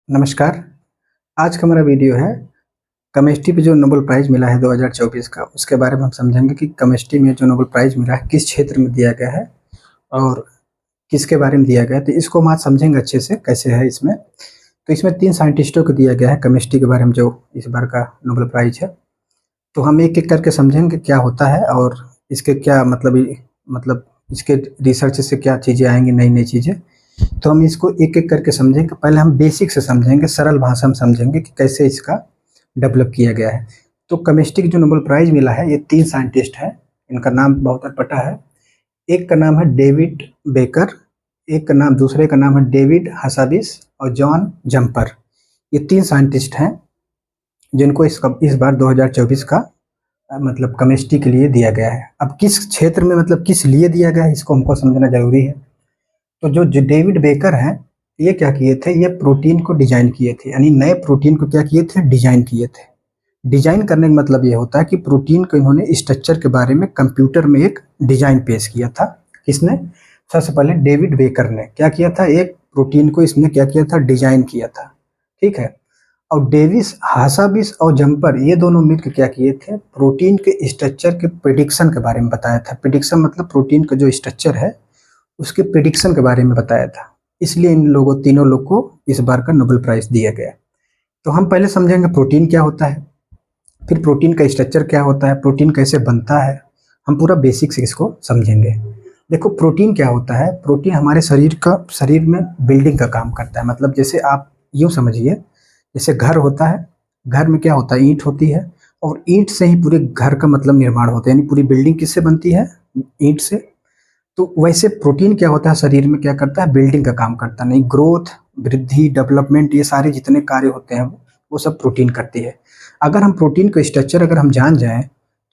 नमस्कार। आज का हमारा वीडियो है केमिस्ट्री पे जो नोबेल प्राइज़ मिला है 2024 का, उसके बारे में हम समझेंगे कि केमिस्ट्री में जो नोबेल प्राइज़ मिला है किस क्षेत्र में दिया गया है और किसके बारे में दिया गया है। तो इसको हम आज समझेंगे अच्छे से कैसे है इसमें। तो इसमें 3 साइंटिस्टों को दिया गया है केमिस्ट्री के बारे में जो इस बार का नोबेल प्राइज़ है। तो हम एक-एक करके समझेंगे क्या होता है और इसके क्या मतलब इसके रिसर्च से क्या चीज़ें आएँगी, नई-नई चीज़ें। तो हम इसको एक-एक करके समझेंगे। पहले हम बेसिक से समझेंगे, सरल भाषा में समझेंगे कि कैसे इसका डेवलप किया गया है। तो केमिस्ट्री की जो नोबेल प्राइज़ मिला है, ये 3 साइंटिस्ट हैं। इनका नाम बहुत अटपटा है। एक का नाम है डेविड बेकर, एक का नाम दूसरे का नाम है डेविड हसाबिस और जॉन जम्पर। ये 3 साइंटिस्ट हैं, जिनको इस बार 2024 का मतलब केमिस्ट्री के लिए दिया गया है। अब किस क्षेत्र में मतलब किस लिए दिया गया है, इसको हमको समझना ज़रूरी है। तो जो डेविड बेकर हैं, ये क्या किए थे, ये प्रोटीन को डिज़ाइन किए थे, यानी नए प्रोटीन को क्या किए थे, डिज़ाइन किए थे। डिज़ाइन करने का मतलब ये होता है कि प्रोटीन को इन्होंने स्ट्रक्चर के बारे में कंप्यूटर में एक डिज़ाइन पेश किया था। किसने? सबसे पहले डेविड बेकर ने क्या किया था, एक प्रोटीन को इसने क्या किया था, डिज़ाइन किया था। ठीक है? और डेविस हासाबिस और जम्पर ये दोनों मिलकर क्या किए थे, प्रोटीन के स्ट्रक्चर के प्रिडिक्शन के बारे में बताया था। प्रिडिक्शन मतलब प्रोटीन का जो स्ट्रक्चर है उसके प्रिडिक्शन के बारे में बताया था। इसलिए इन लोगों तीनों लोग को इस बार का नोबेल प्राइज़ दिया गया। तो हम पहले समझेंगे प्रोटीन क्या होता है, फिर प्रोटीन का स्ट्रक्चर क्या होता है, प्रोटीन कैसे बनता है। हम पूरा बेसिक से इसको समझेंगे। देखो प्रोटीन क्या होता है, प्रोटीन हमारे शरीर में बिल्डिंग का काम करता है। मतलब जैसे आप यूँ समझिए, जैसे घर होता है, घर में क्या होता है, ईंट होती है और ईंट से ही पूरे घर का मतलब निर्माण होता है, यानी पूरी बिल्डिंग किससे बनती है, ईंट से। तो वैसे प्रोटीन क्या होता है, शरीर में क्या करता है, बिल्डिंग का काम करता है। नहीं, ग्रोथ, वृद्धि, डेवलपमेंट, ये सारे जितने कार्य होते हैं वो सब प्रोटीन करती है। अगर हम प्रोटीन का स्ट्रक्चर अगर हम जान जाएं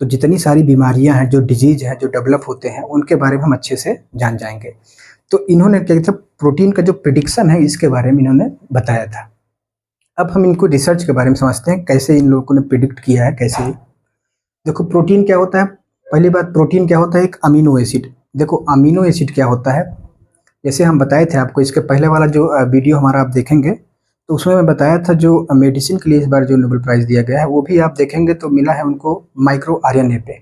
तो जितनी सारी बीमारियां हैं, जो डिजीज है, जो डेवलप होते हैं, उनके बारे में हम अच्छे से जान जाएंगे। तो इन्होंने क्या किया था, प्रोटीन का जो प्रिडिक्शन है इसके बारे में इन्होंने बताया था। अब हम इनको रिसर्च के बारे में समझते हैं, कैसे इन लोगों ने प्रिडिक्ट किया है, कैसे। देखो प्रोटीन क्या होता है, पहली बात प्रोटीन क्या होता है, एक अमीनो एसिड। देखो अमीनो एसिड क्या होता है, जैसे हम बताए थे आपको, इसके पहले वाला जो वीडियो हमारा आप देखेंगे तो उसमें मैं बताया था जो मेडिसिन के लिए इस बार जो नोबेल प्राइज़ दिया गया है वो भी आप देखेंगे तो मिला है उनको माइक्रो आरएनए पे।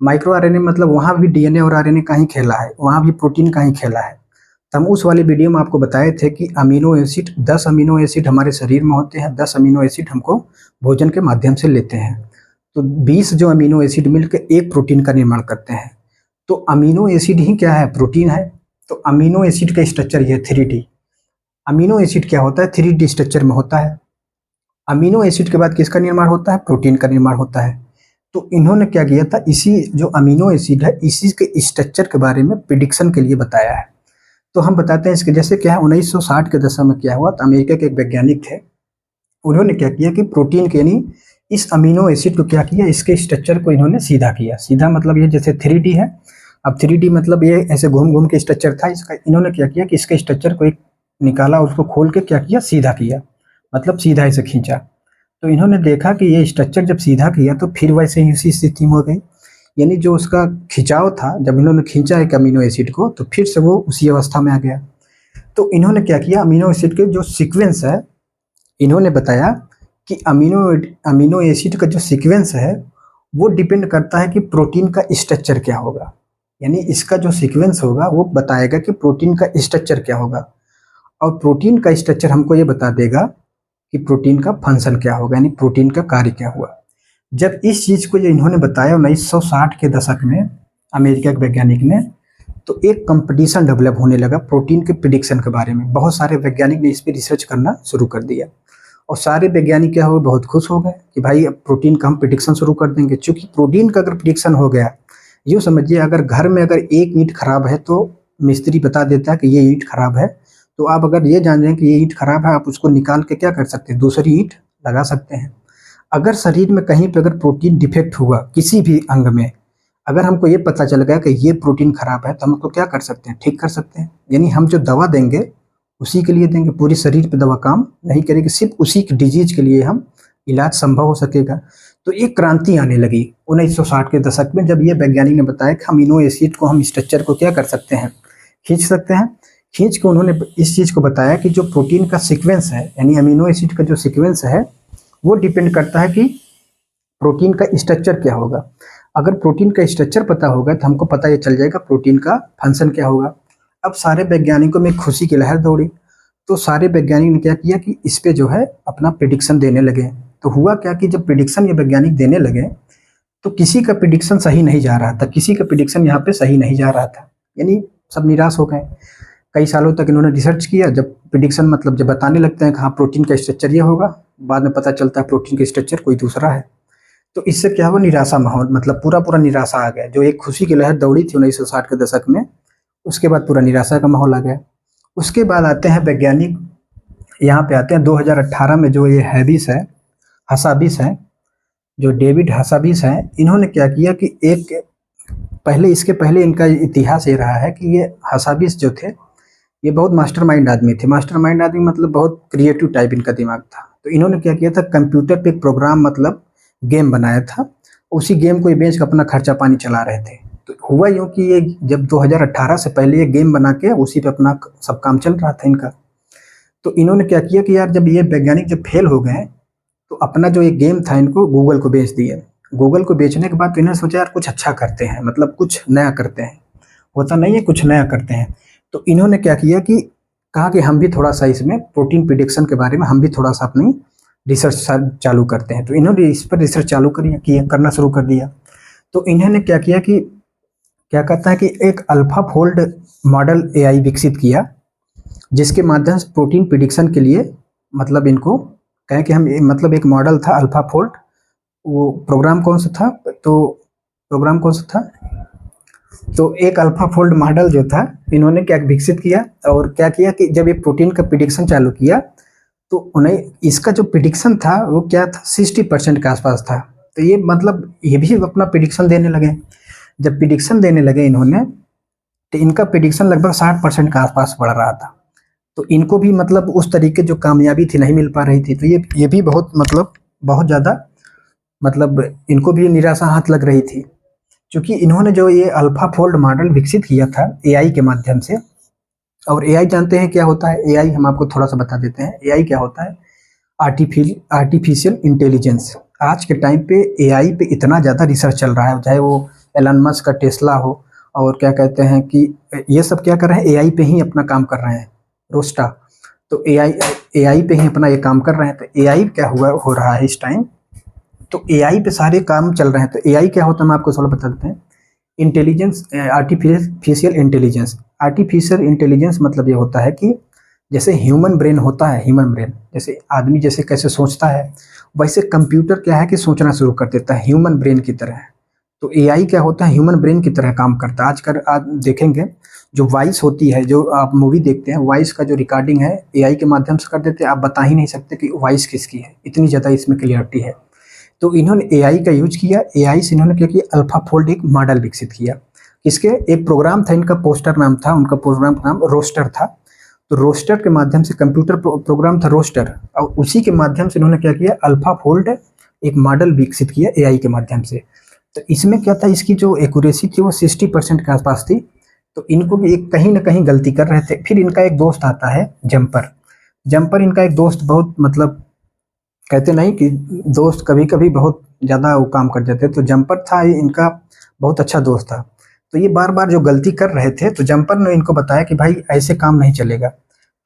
माइक्रो आरएनए मतलब वहाँ भी डीएनए और आरएनए का ही खेला है, वहाँ भी प्रोटीन का ही खेला है। तो हम उस वाले वीडियो में आपको बताए थे कि अमीनो एसिड 10 अमीनो एसिड हमारे शरीर में होते हैं, 10 अमीनो एसिड हमको भोजन के माध्यम से लेते हैं। तो 20 जो अमीनो एसिड मिलकर एक प्रोटीन का निर्माण करते हैं। तो अमीनो एसिड ही क्या है, प्रोटीन है। तो अमीनो एसिड का स्ट्रक्चर ये 3D। अमीनो एसिड क्या होता है, 3D स्ट्रक्चर में होता है। अमीनो एसिड के बाद किसका निर्माण होता है, प्रोटीन का निर्माण होता है। तो इन्होंने क्या किया था, इसी जो अमीनो एसिड है इसी के स्ट्रक्चर के बारे में प्रिडिक्शन के लिए बताया है। तो हम बताते हैं इसके, जैसे क्या है, 1960 के दशक में क्या हुआ, तो अमेरिका के एक वैज्ञानिक थे, उन्होंने क्या किया कि प्रोटीन के यानी इस अमीनो एसिड को क्या किया, इसके स्ट्रक्चर को इन्होंने सीधा किया। सीधा मतलब ये जैसे 3D है, अब 3D मतलब ये ऐसे घूम घूम के स्ट्रक्चर था इसका, इन्होंने क्या किया कि इसके स्ट्रक्चर को एक निकाला, उसको खोल के क्या किया, सीधा किया, मतलब सीधा इसे खींचा। तो इन्होंने देखा कि ये स्ट्रक्चर जब सीधा किया तो फिर वैसे ही उसी स्थिति में हो गई, यानी जो उसका खिंचाव था, जब इन्होंने खींचा एक अमीनो एसिड को तो फिर से वो उसी अवस्था में आ गया। तो इन्होंने क्या किया, अमीनो एसिड के जो सीक्वेंस है, इन्होंने बताया कि अमीनो अमीनो एसिड का जो सीक्वेंस है वो डिपेंड करता है कि प्रोटीन का स्ट्रक्चर क्या होगा। यानी इसका जो सीक्वेंस होगा वो बताएगा कि प्रोटीन का स्ट्रक्चर क्या होगा, और प्रोटीन का स्ट्रक्चर हमको ये बता देगा कि प्रोटीन का फंक्शन क्या होगा, यानी प्रोटीन का कार्य क्या हुआ। जब इस चीज़ को जो इन्होंने बताया 1960 के दशक में अमेरिका के वैज्ञानिक ने, तो एक कंपटीशन डेवलप होने लगा प्रोटीन के प्रिडिक्शन के बारे में। बहुत सारे वैज्ञानिक ने इस पर रिसर्च करना शुरू कर दिया और सारे वैज्ञानिक क्या हुए, बहुत खुश हो गए कि भाई अब प्रोटीन का हम प्रिडिक्शन शुरू कर देंगे। क्योंकि प्रोटीन का अगर प्रिडिक्शन हो गया, यूँ समझिए अगर घर में अगर एक ईंट खराब है तो मिस्त्री बता देता है कि ये ईंट खराब है, तो आप अगर ये जान जाएं कि ये ईंट खराब है, आप उसको निकाल के क्या कर सकते हैं, दूसरी ईंट लगा सकते हैं। अगर शरीर में कहीं पर अगर प्रोटीन डिफेक्ट हुआ किसी भी अंग में, अगर हमको ये पता चल गया कि ये प्रोटीन खराब है, तो हम उसको क्या कर सकते हैं, ठीक कर सकते हैं। यानी हम जो दवा देंगे उसी के लिए देंगे, पूरी शरीर पे दवा काम नहीं करेगी, सिर्फ उसी डिजीज के लिए हम इलाज संभव हो सकेगा। तो एक क्रांति आने लगी 1960 के दशक में, जब ये वैज्ञानिक ने बताया कि अमीनो एसिड को हम स्ट्रक्चर को क्या कर सकते हैं, खींच सकते हैं। खींच के उन्होंने इस चीज़ को बताया कि जो प्रोटीन का सीक्वेंस है, यानी अमीनो एसिड का जो सीक्वेंस है, वो डिपेंड करता है कि प्रोटीन का स्ट्रक्चर क्या होगा। अगर प्रोटीन का स्ट्रक्चर पता होगा तो हमको पता ये चल जाएगा प्रोटीन का फंक्शन क्या होगा। अब सारे वैज्ञानिकों में खुशी की लहर दौड़ी, तो सारे वैज्ञानिक ने क्या किया कि इस पे जो है अपना प्रिडिक्शन देने लगे। तो हुआ क्या कि जब प्रिडिक्शन ये वैज्ञानिक देने लगे तो किसी का प्रिडिक्शन सही नहीं जा रहा था, किसी का प्रिडिक्शन यहाँ पे सही नहीं जा रहा था, यानी सब निराश हो गए। कई सालों तक इन्होंने रिसर्च किया, जब प्रिडिक्शन मतलब जब बताने लगते हैं कि हाँ प्रोटीन का स्ट्रक्चर ये होगा, बाद में पता चलता है प्रोटीन का स्ट्रक्चर कोई दूसरा है। तो इससे क्या हुआ, निराशा माहौल, मतलब पूरा पूरा निराशा आ गया। जो एक खुशी की लहर दौड़ी थी 1960 के दशक में, उसके बाद पूरा निराशा का माहौल आ गया। उसके बाद आते हैं वैज्ञानिक, यहाँ पे आते हैं 2018 में जो ये हैबिस है, हसाबिस है, जो डेविड हसाबिस हैं, इन्होंने क्या किया कि एक पहले, इसके पहले इनका इतिहास ये रहा है कि ये हसाबिस जो थे ये बहुत मास्टरमाइंड आदमी थे। मास्टरमाइंड आदमी मतलब बहुत क्रिएटिव टाइप इनका दिमाग था। तो इन्होंने क्या किया था, कंप्यूटर पे एक प्रोग्राम मतलब गेम बनाया था, उसी गेम को ये बेच के अपना खर्चा पानी चला रहे थे। तो हुआ यूँ कि ये जब 2018 से पहले ये गेम बना के उसी पे अपना सब काम चल रहा था इनका। तो इन्होंने क्या किया कि यार जब ये वैज्ञानिक जब फेल हो गए तो अपना जो एक गेम था इनको गूगल को बेच दिया। गूगल को बेचने के बाद तो इन्होंने सोचा यार कुछ अच्छा करते हैं, मतलब कुछ नया करते हैं, होता नहीं है कुछ नया करते हैं। तो इन्होंने क्या किया कि कहा कि हम भी थोड़ा सा इसमें प्रोटीन प्रिडिक्शन के बारे में हम भी थोड़ा सा अपनी रिसर्च चालू करते हैं। तो इन्होंने इस पर रिसर्च चालू करना शुरू कर दिया। तो इन्होंने क्या किया कि क्या कहता है कि एक अल्फा फोल्ड मॉडल एआई विकसित किया, जिसके माध्यम से प्रोटीन प्रिडिक्शन के लिए मतलब इनको कहें कि हम मतलब एक मॉडल था अल्फा फोल्ड। वो प्रोग्राम कौन सा था, तो प्रोग्राम कौन सा था, तो एक अल्फा फोल्ड मॉडल जो था इन्होंने क्या विकसित किया और क्या किया कि जब ये प्रोटीन का प्रिडिक्शन चालू किया तो उन्हें इसका जो प्रिडिक्शन था वो क्या था, 60% के आसपास था। तो ये मतलब ये भी अपना प्रिडिक्शन देने लगे। जब प्रिडिक्शन देने लगे इन्होंने, तो इनका प्रिडिक्शन लगभग 60% के आसपास बढ़ रहा था। तो इनको भी मतलब उस तरीके जो कामयाबी थी नहीं मिल पा रही थी। तो ये भी बहुत मतलब बहुत ज़्यादा मतलब इनको भी निराशा हाथ लग रही थी, क्योंकि इन्होंने जो ये अल्फा फोल्ड मॉडल विकसित किया था एआई के माध्यम से। और एआई जानते हैं क्या होता है, एआई हम आपको थोड़ा सा बता देते हैं। एआई क्या होता है, आर्टिफिशियल इंटेलिजेंस। आज के टाइम पे एआई पे इतना ज़्यादा रिसर्च चल रहा है, चाहे वो एलन मस्क का टेस्ला हो और क्या कहते हैं कि ये सब क्या कर रहे हैं, एआई पे ही अपना काम कर रहे हैं, रोस्टा। तो एआई पे ही अपना ये काम कर रहे हैं। तो एआई क्या हो रहा है इस टाइम, तो एआई पे सारे काम चल रहे हैं। तो एआई क्या होता है मैं आपको थोड़ा बता देते हैं। Intelligence, artificial intelligence. Artificial intelligence मतलब ये होता है कि जैसे ह्यूमन ब्रेन होता है, ह्यूमन ब्रेन जैसे आदमी जैसे कैसे सोचता है, वैसे कंप्यूटर क्या है कि सोचना शुरू कर देता है ह्यूमन ब्रेन की तरह। तो एआई क्या होता है, ह्यूमन ब्रेन की तरह काम करता है। आजकल आप देखेंगे जो वॉइस होती है, जो आप मूवी देखते हैं, वॉइस का जो रिकॉर्डिंग है एआई के माध्यम से कर देते हैं। आप बता ही नहीं सकते कि वॉइस किसकी है, इतनी ज़्यादा इसमें क्लियरिटी है। तो इन्होंने एआई का यूज किया। एआई से इन्होंने क्या किया, अल्फा फोल्ड एक मॉडल विकसित किया। इसके एक प्रोग्राम था, इनका पोस्टर नाम था, उनका प्रोग्राम का नाम रोस्टर था। तो रोस्टर के माध्यम से कंप्यूटर प्रोग्राम था रोस्टर, और उसी के माध्यम से इन्होंने क्या किया, अल्फा फोल्ड एक मॉडल विकसित किया एआई के माध्यम से। तो इसमें क्या था, इसकी जो एक्यूरेसी थी वो 60% के आसपास थी। तो इनको भी एक कहीं ना कहीं गलती कर रहे थे। फिर इनका एक दोस्त आता है जंपर। जंपर इनका एक दोस्त बहुत मतलब कहते नहीं कि दोस्त कभी कभी बहुत ज़्यादा वो काम कर जाते। तो जंपर था इनका बहुत अच्छा दोस्त था। तो ये बार बार जो गलती कर रहे थे, तो जंपर ने इनको बताया कि भाई ऐसे काम नहीं चलेगा।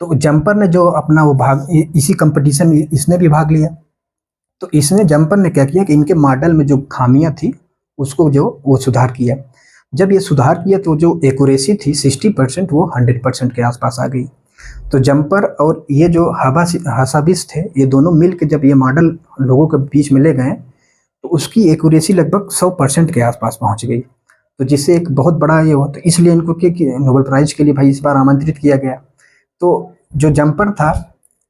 तो जंपर ने जो अपना वो इसी कंपटीशन में इसने भी भाग लिया। तो इसने जंपर ने क्या किया कि इनके मॉडल में जो खामियां थी उसको जो वो सुधार किया। जब ये सुधार किया तो जो एक्यूरेसी थी 60% वो 100% के आसपास आ गई। तो जंपर और ये जो हसाबिस थे, ये दोनों मिल के जब ये मॉडल लोगों के बीच में ले गए तो उसकी एक्यूरेसी लगभग 100% के आसपास पहुंच गई। तो जिससे एक बहुत बड़ा ये हो, तो इसलिए इनको नोबेल प्राइज के लिए भाई इस बार आमंत्रित किया गया। तो जो जंपर था,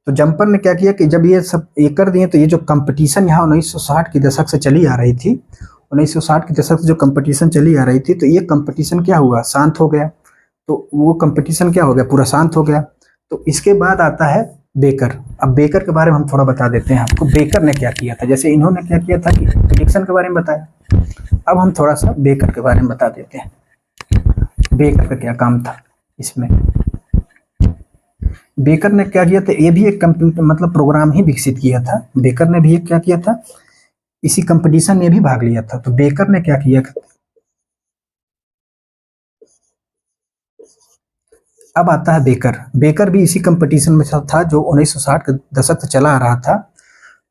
तो जंपर ने क्या किया कि जब ये सब ये कर दिए, तो ये जो कंपटीशन यहाँ 1960 के दशक से चली आ रही थी, 1960 के दशक से जो कंपटीशन चली आ रही थी, तो ये कंपटीशन क्या हुआ, शांत हो गया। तो वो कंपटीशन क्या हो गया, पूरा शांत हो गया। तो इसके बाद आता है बेकर। अब बेकर के बारे में हम थोड़ा बता देते हैं आपको, बेकर ने क्या किया था। जैसे इन्होंने क्या किया था कि प्रेडिक्शन के बारे में बताया, अब हम थोड़ा सा बेकर के बारे में बता देते हैं। बेकर का क्या काम था इसमें। बेकर ने क्या किया था, ये भी एक कंप्यूटर मतलब प्रोग्राम ही विकसित किया था। बेकर ने भी एक क्या किया था, इसी कंपटीशन में भी भाग लिया था। तो बेकर ने क्या किया, अब आता है बेकर। बेकर भी इसी कंपटीशन में था जो 1960 के दशक से चला आ रहा था।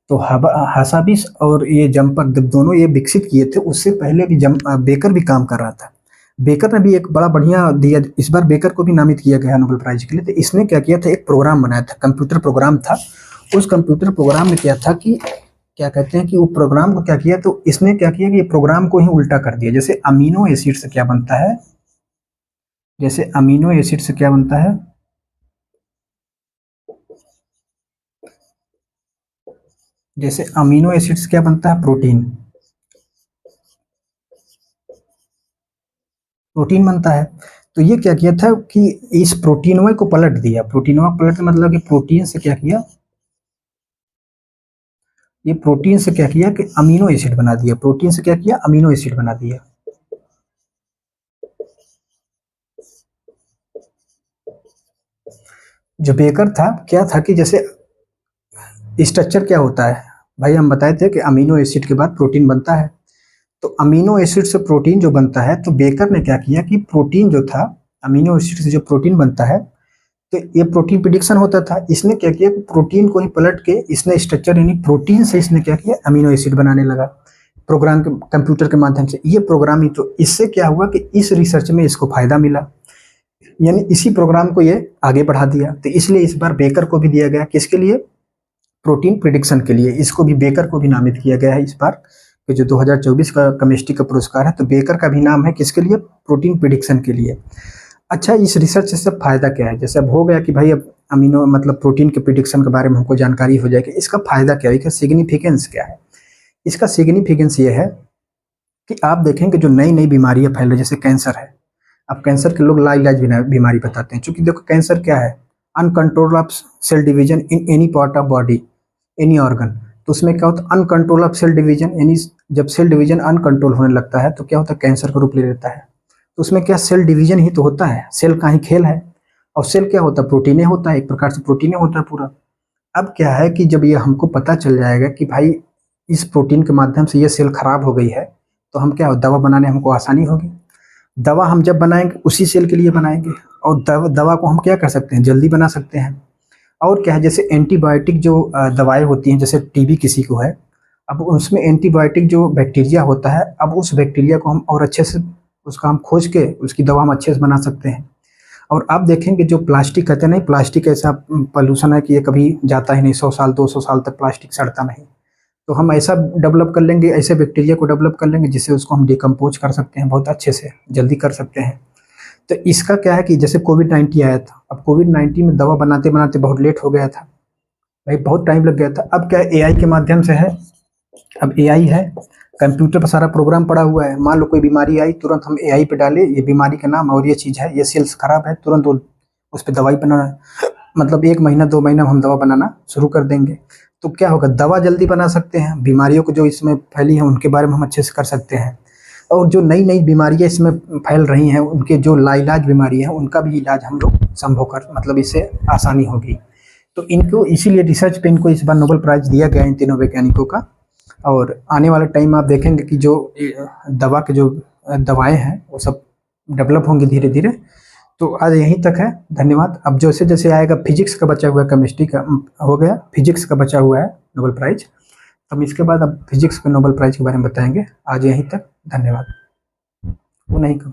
तो हासाबिस और ये जम्पर जब दोनों ये विकसित किए थे, उससे पहले भी बेकर भी काम कर रहा था। बेकर ने भी एक बड़ा बढ़िया दिया, इस बार बेकर को भी नामित किया गया नोबेल प्राइज के लिए। तो इसने क्या किया था, एक प्रोग्राम बनाया था, कंप्यूटर प्रोग्राम था। उस कंप्यूटर प्रोग्राम में क्या था कि क्या कहते हैं कि वो प्रोग्राम को क्या किया, तो इसने क्या किया कि ये प्रोग्राम को ही उल्टा कर दिया। जैसे अमीनो एसिड से क्या बनता है, जैसे अमीनो एसिड से क्या बनता है, जैसे अमीनो एसिड से क्या बनता है, प्रोटीन। प्रोटीन बनता है। तो ये क्या किया था कि इस प्रोटीनों को पलट दिया। प्रोटीनों को पलट मतलब कि प्रोटीन से क्या किया, ये प्रोटीन से क्या किया कि अमीनो एसिड बना दिया। प्रोटीन से क्या किया, अमीनो एसिड बना दिया। जो बेकर था, क्या था कि जैसे स्ट्रक्चर क्या होता है भाई, हम बताए थे कि अमीनो एसिड के बाद प्रोटीन बनता है। तो अमीनो एसिड से प्रोटीन जो बनता है, तो बेकर ने क्या किया कि प्रोटीन जो था, अमीनो एसिड से जो प्रोटीन बनता है, तो ये प्रोटीन प्रिडिक्शन होता था। इसने क्या किया कि प्रोटीन को ही पलट के इसने स्ट्रक्चर यानी प्रोटीन से इसने क्या किया, अमीनो एसिड बनाने लगा प्रोग्राम के कंप्यूटर के माध्यम से। ये प्रोग्रामिंग, तो इससे क्या हुआ कि इस रिसर्च में इसको फायदा मिला, यानी इसी प्रोग्राम को ये आगे बढ़ा दिया। तो इसलिए इस बार बेकर को भी दिया गया, किसके लिए, प्रोटीन प्रिडिक्शन के लिए। इसको भी बेकर को भी नामित किया गया है इस बार कि जो 2024 का केमिस्ट्री का पुरस्कार है। तो बेकर का भी नाम है किसके लिए, प्रोटीन प्रिडिक्शन के लिए। अच्छा, इस रिसर्च से फायदा क्या है, जैसे अब हो गया कि भाई अब अमीनो मतलब प्रोटीन के प्रिडिक्शन के बारे में हमको जानकारी हो जाएगी। इसका फायदा क्या है, इसका सिग्निफिकेंस क्या है। इसका सिग्निफिकेंस ये है कि आप देखें कि जो नई नई बीमारियां फैल रही, जैसे कैंसर है। अब कैंसर के लोग लाइलाज बीमारी बताते हैं, क्योंकि देखो कैंसर क्या है, uncontrol of cell division in any part of body, any organ. तो उसमें क्या होता है, अनकंट्रोल ऑफ सेल डिवीजन, यानी जब सेल डिवीजन अनकंट्रोल होने लगता है तो क्या होता है, कैंसर का रूप ले लेता है। तो उसमें क्या, सेल डिवीजन ही तो होता है, सेल का ही खेल है। और सेल क्या होता है, प्रोटीने होता है, एक प्रकार से प्रोटीने होता है पूरा। अब क्या है कि जब ये हमको पता चल जाएगा कि भाई इस प्रोटीन के माध्यम से ये सेल खराब हो गई है, तो हम क्या, दवा बनाने हमको आसानी होगी। दवा हम जब बनाएंगे उसी सेल के लिए बनाएंगे, और दवा को हम क्या कर सकते हैं, जल्दी बना सकते हैं। और क्या है, जैसे एंटीबायोटिक जो दवाएं होती हैं, जैसे टीबी किसी को है, अब उसमें एंटीबायोटिक जो बैक्टीरिया होता है, अब उस बैक्टीरिया को हम और अच्छे से उसका हम खोज के उसकी दवा हम अच्छे से बना सकते हैं। और आप देखेंगे जो प्लास्टिक कहते हैं, नहीं प्लास्टिक ऐसा पॉल्यूशन है कि ये कभी जाता ही नहीं, 100 साल 200 साल तक प्लास्टिक सड़ता नहीं। तो हम ऐसा डेवलप कर लेंगे, ऐसे बैक्टीरिया को डेवलप कर लेंगे जिससे उसको हम डिकम्पोज कर सकते हैं, बहुत अच्छे से जल्दी कर सकते हैं। तो इसका क्या है कि जैसे कोविड-19 आया था, अब कोविड-19 में दवा बनाते बनाते बहुत लेट हो गया था भाई, बहुत टाइम लग गया था। अब क्या एआई के माध्यम से है, अब एआई है, कंप्यूटर पर सारा प्रोग्राम पड़ा हुआ है। मान लो कोई बीमारी आई, तुरंत हम एआई पे डाले ये बीमारी का नाम और ये चीज़ है, ये सेल्स खराब है, तुरंत उस पर दवाई बनाना, मतलब 1 महीना 2 महीना में हम दवा बनाना शुरू कर देंगे। तो क्या होगा, दवा जल्दी बना सकते हैं, बीमारियों को जो इसमें फैली हैं उनके बारे में हम अच्छे से कर सकते हैं। और जो नई नई बीमारियाँ इसमें फैल रही हैं, उनके जो लाइलाज बीमारी हैं उनका भी इलाज हम लोग संभव कर, मतलब इससे आसानी होगी। तो इनको इसीलिए रिसर्च पे इनको इस बार नोबेल प्राइज़ दिया गया इन तीनों वैज्ञानिकों का। और आने वाले टाइम में आप देखेंगे कि जो दवा के जो दवाएं हैं वो सब डेवलप होंगी धीरे धीरे। तो आज यहीं तक है, धन्यवाद। अब जैसे जैसे आएगा, फिजिक्स का बचा हुआ है, केमिस्ट्री का हो गया, फिजिक्स का बचा हुआ है नोबेल प्राइज। हम इसके बाद अब फिजिक्स के नोबेल प्राइज के बारे में बताएंगे। आज यहीं तक, धन्यवाद। वो नहीं कम